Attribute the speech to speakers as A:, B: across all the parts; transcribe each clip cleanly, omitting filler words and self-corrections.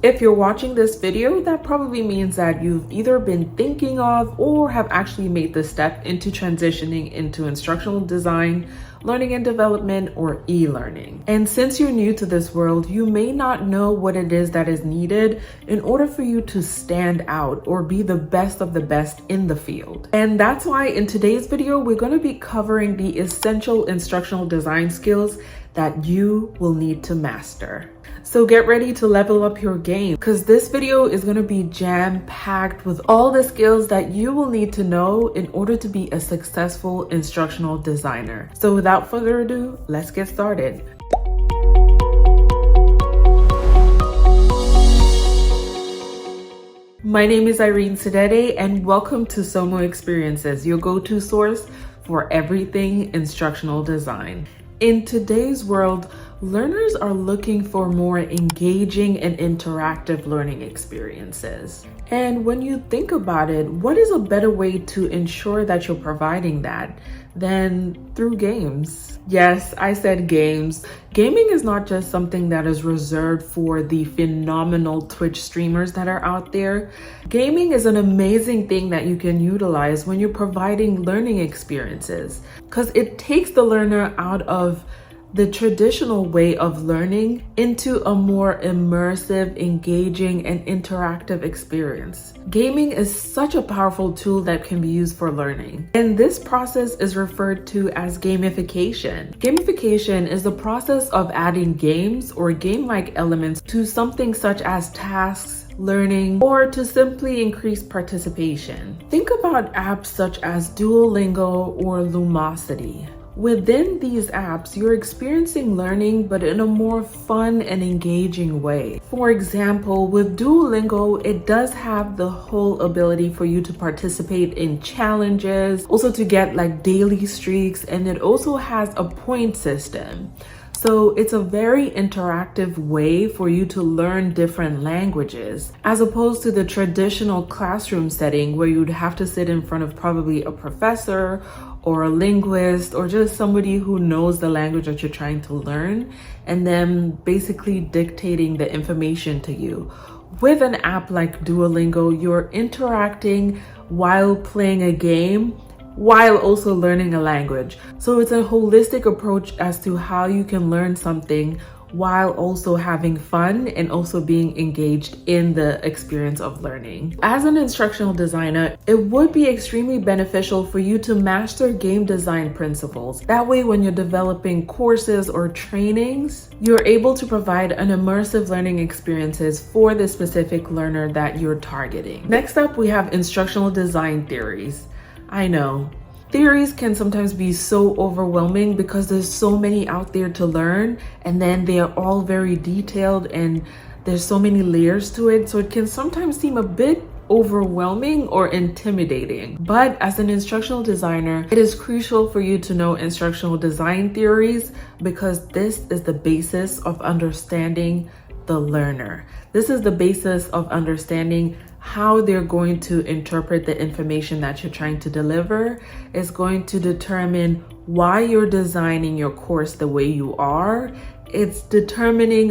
A: If you're watching this video, that probably means that you've either been thinking of or have actually made the step into transitioning into instructional design, learning and development, or e-learning. And since you're new to this world, you may not know what it is that is needed in order for you to stand out or be the best of the best in the field. And that's why in today's video, we're going to be covering the essential instructional design skills that you will need to master. So get ready to level up your game, because this video is going to be jam-packed with all the skills that you will need to know in order to be a successful instructional designer. So without further ado, let's get started. My name is Irene Sidede, and welcome to Somo Experiences, your go-to source for everything instructional design. In today's world, learners are looking for more engaging and interactive learning experiences. And when you think about it, what is a better way to ensure that you're providing that than through games? Yes, I said games. Gaming is not just something that is reserved for the phenomenal Twitch streamers that are out there. Gaming is an amazing thing that you can utilize when you're providing learning experiences, because it takes the learner out of the traditional way of learning into a more immersive, engaging, and interactive experience. Gaming is such a powerful tool that can be used for learning. And this process is referred to as gamification. Gamification is the process of adding games or game-like elements to something such as tasks, learning, or to simply increase participation. Think about apps such as Duolingo or Lumosity. Within these apps, you're experiencing learning, but in a more fun and engaging way. For example, with Duolingo, it does have the whole ability for you to participate in challenges, also to get like daily streaks, and it also has a point system. So it's a very interactive way for you to learn different languages, as opposed to the traditional classroom setting where you'd have to sit in front of probably a professor or a linguist or just somebody who knows the language that you're trying to learn and then basically dictating the information to you. With an app like Duolingo, you're interacting while playing a game, while also learning a language. So it's a holistic approach as to how you can learn something while also having fun and also being engaged in the experience of learning. As an instructional designer, it would be extremely beneficial for you to master game design principles. That way, when you're developing courses or trainings, you're able to provide an immersive learning experiences for the specific learner that you're targeting. Next up, we have instructional design theories. I know, theories can sometimes be so overwhelming because there's so many out there to learn, and then they are all very detailed and there's so many layers to it. So it can sometimes seem a bit overwhelming or intimidating. But as an instructional designer, it is crucial for you to know instructional design theories, because this is the basis of understanding the learner. This is the basis of understanding how they're going to interpret the information that you're trying to deliver. Is going to determine why you're designing your course the way you are. It's determining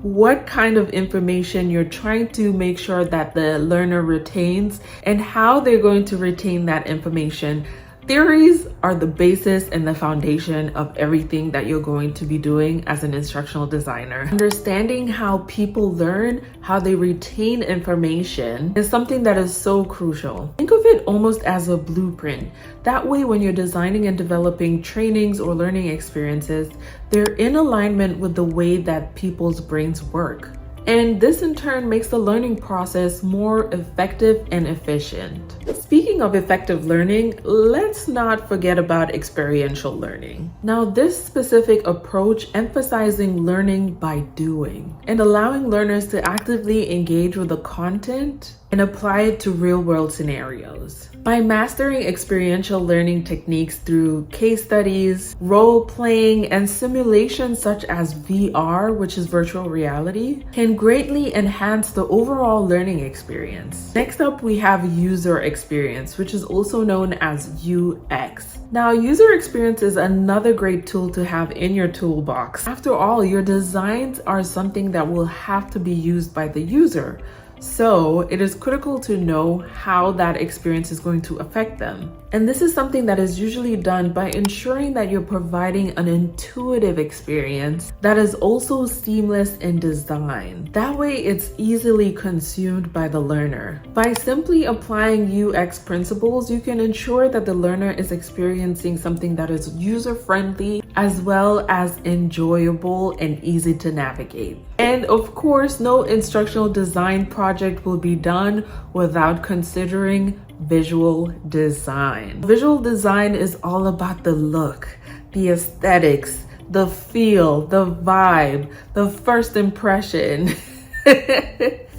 A: what kind of information you're trying to make sure that the learner retains and how they're going to retain that information. Theories are the basis and the foundation of everything that you're going to be doing as an instructional designer. Understanding how people learn, how they retain information is something that is so crucial. Think of it almost as a blueprint. That way, when you're designing and developing trainings or learning experiences, they're in alignment with the way that people's brains work. And this in turn makes the learning process more effective and efficient. Speaking of effective learning, let's not forget about experiential learning. Now, this specific approach emphasizing learning by doing and allowing learners to actively engage with the content and apply it to real-world scenarios. By mastering experiential learning techniques through case studies, role-playing, and simulations such as VR, which is virtual reality, can greatly enhance the overall learning experience. Next up, we have user experience, which is also known as UX. Now, user experience is another great tool to have in your toolbox. After all, your designs are something that will have to be used by the user. So it is critical to know how that experience is going to affect them. And this is something that is usually done by ensuring that you're providing an intuitive experience that is also seamless in design. That way it's easily consumed by the learner. By simply applying UX principles, you can ensure that the learner is experiencing something that is user-friendly as well as enjoyable and easy to navigate. And of course, no instructional design project will be done without considering visual design. Visual design is all about the look, the aesthetics, the feel, the vibe, the first impression.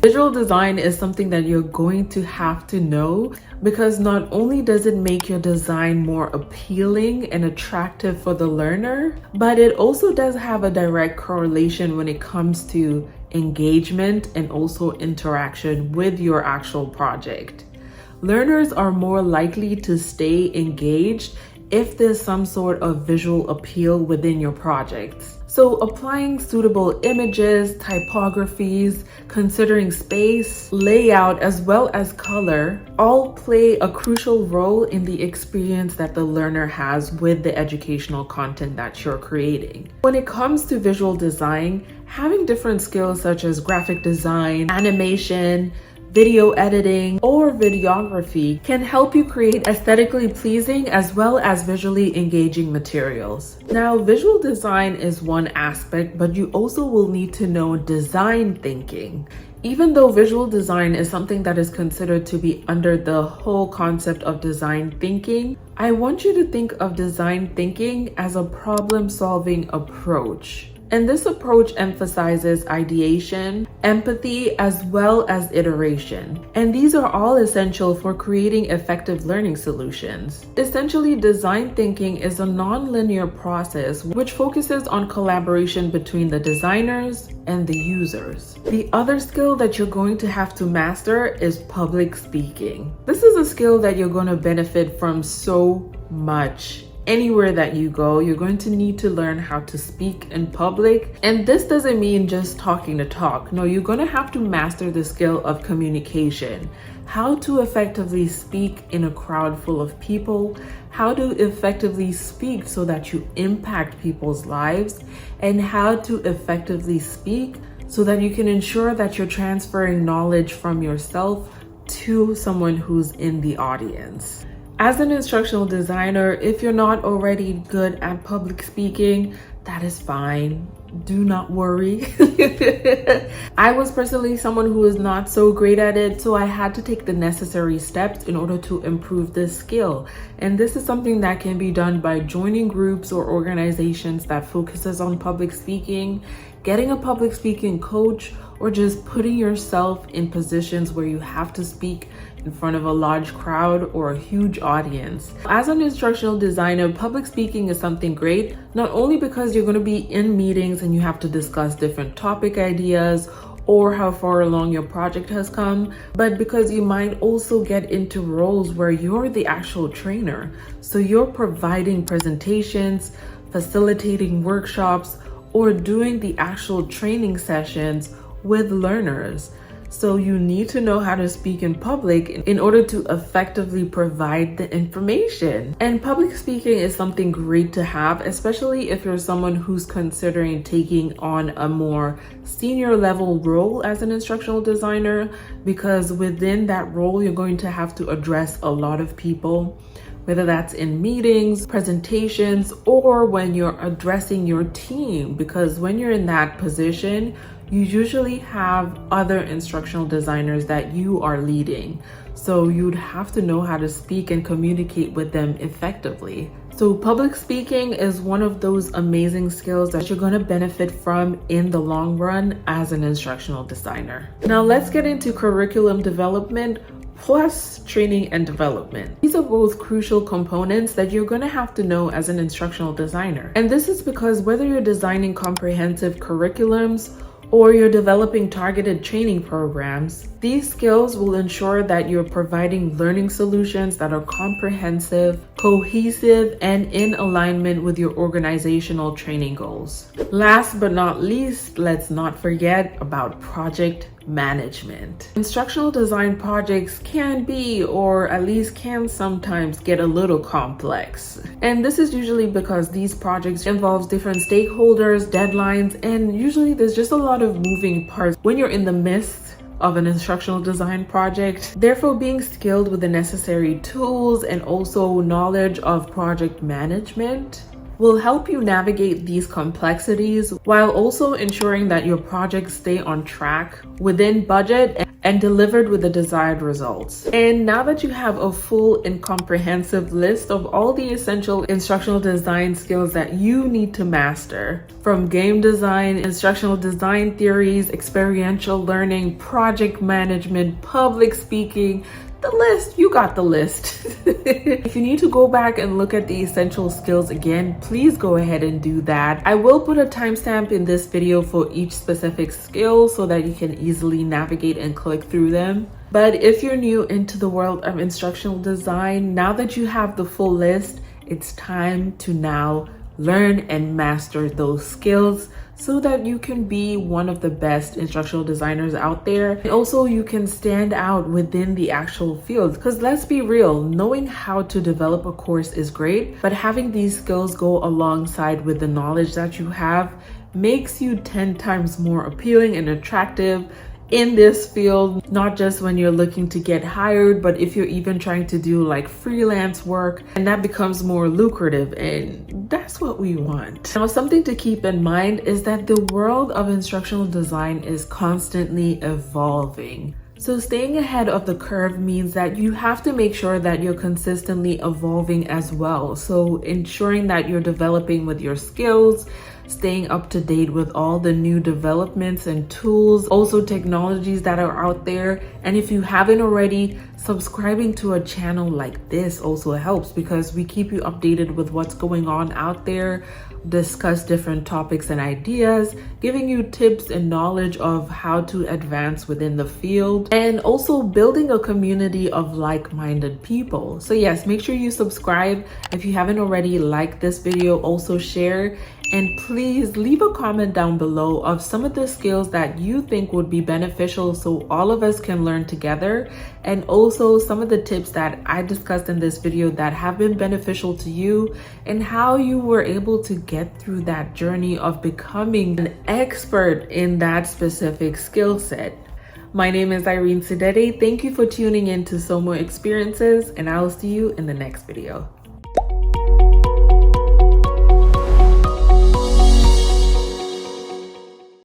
A: Visual design is something that you're going to have to know, because not only does it make your design more appealing and attractive for the learner, but it also does have a direct correlation when it comes to engagement and also interaction with your actual project. Learners are more likely to stay engaged if there's some sort of visual appeal within your projects. So applying suitable images, typographies, considering space, layout, as well as color, all play a crucial role in the experience that the learner has with the educational content that you're creating. When it comes to visual design, having different skills such as graphic design, animation, video editing, or videography can help you create aesthetically pleasing as well as visually engaging materials. Now, visual design is one aspect, but you also will need to know design thinking. Even though visual design is something that is considered to be under the whole concept of design thinking, I want you to think of design thinking as a problem-solving approach. And this approach emphasizes ideation, empathy, as well as iteration. And these are all essential for creating effective learning solutions. Essentially, design thinking is a non-linear process which focuses on collaboration between the designers and the users. The other skill that you're going to have to master is public speaking. This is a skill that you're going to benefit from so much. Anywhere that you go, you're going to need to learn how to speak in public. And this doesn't mean just talking to talk. No, you're going to have to master the skill of communication. How to effectively speak in a crowd full of people, how to effectively speak so that you impact people's lives, and how to effectively speak so that you can ensure that you're transferring knowledge from yourself to someone who's in the audience. As an instructional designer, if you're not already good at public speaking, that is fine. Do not worry. I was personally someone who is not so great at it, so I had to take the necessary steps in order to improve this skill. And this is something that can be done by joining groups or organizations that focuses on public speaking, getting a public speaking coach, or just putting yourself in positions where you have to speak in front of a large crowd or a huge audience. As an instructional designer, public speaking is something great, not only because you're going to be in meetings and you have to discuss different topic ideas or how far along your project has come, but because you might also get into roles where you're the actual trainer. So you're providing presentations, facilitating workshops, or doing the actual training sessions with learners. So you need to know how to speak in public in order to effectively provide the information. And public speaking is something great to have, especially if you're someone who's considering taking on a more senior level role as an instructional designer, because within that role, you're going to have to address a lot of people, whether that's in meetings, presentations, or when you're addressing your team, because when you're in that position, you usually have other instructional designers that you are leading. So you'd have to know how to speak and communicate with them effectively. So public speaking is one of those amazing skills that you're going to benefit from in the long run as an instructional designer. Now let's get into curriculum development plus training and development. These are both crucial components that you're going to have to know as an instructional designer. And this is because whether you're designing comprehensive curriculums or you're developing targeted training programs, these skills will ensure that you're providing learning solutions that are comprehensive, cohesive, and in alignment with your organizational training goals. Last but not least, let's not forget about project management. Instructional design projects can be, or at least can sometimes get a little complex. And this is usually because these projects involve different stakeholders, deadlines, and usually there's just a lot of moving parts when you're in the midst of an instructional design project. Therefore, being skilled with the necessary tools and also knowledge of project management will help you navigate these complexities while also ensuring that your projects stay on track, within budget, and delivered with the desired results. And now that you have a full and comprehensive list of all the essential instructional design skills that you need to master, from game design, instructional design theories, experiential learning, project management, public speaking, the list, you got the list. If you need to go back and look at the essential skills again, please go ahead and do that. I will put a timestamp in this video for each specific skill so that you can easily navigate and click through them. But if you're new into the world of instructional design, now that you have the full list, it's time to now learn and master those skills so that you can be one of the best instructional designers out there. And also you can stand out within the actual field. Because let's be real, knowing how to develop a course is great, but having these skills go alongside with the knowledge that you have makes you 10 times more appealing and attractive in this field, not just when you're looking to get hired, but if you're even trying to do like freelance work, and that becomes more lucrative, and that's what we want. Now, something to keep in mind is that the world of instructional design is constantly evolving. So staying ahead of the curve means that you have to make sure that you're consistently evolving as well. So ensuring that you're developing with your skills, staying up to date with all the new developments and tools, also technologies that are out there. And if you haven't already, subscribing to a channel like this also helps because we keep you updated with what's going on out there, discuss different topics and ideas, giving you tips and knowledge of how to advance within the field, and also building a community of like-minded people. So yes, make sure you subscribe. If you haven't already, like this video, also share. And please leave a comment down below of some of the skills that you think would be beneficial so all of us can learn together, and also some of the tips that I discussed in this video that have been beneficial to you and how you were able to get through that journey of becoming an expert in that specific skill set. My name is Irene Sidere. Thank you for tuning in to So More Experiences, and I'll see you in the next video.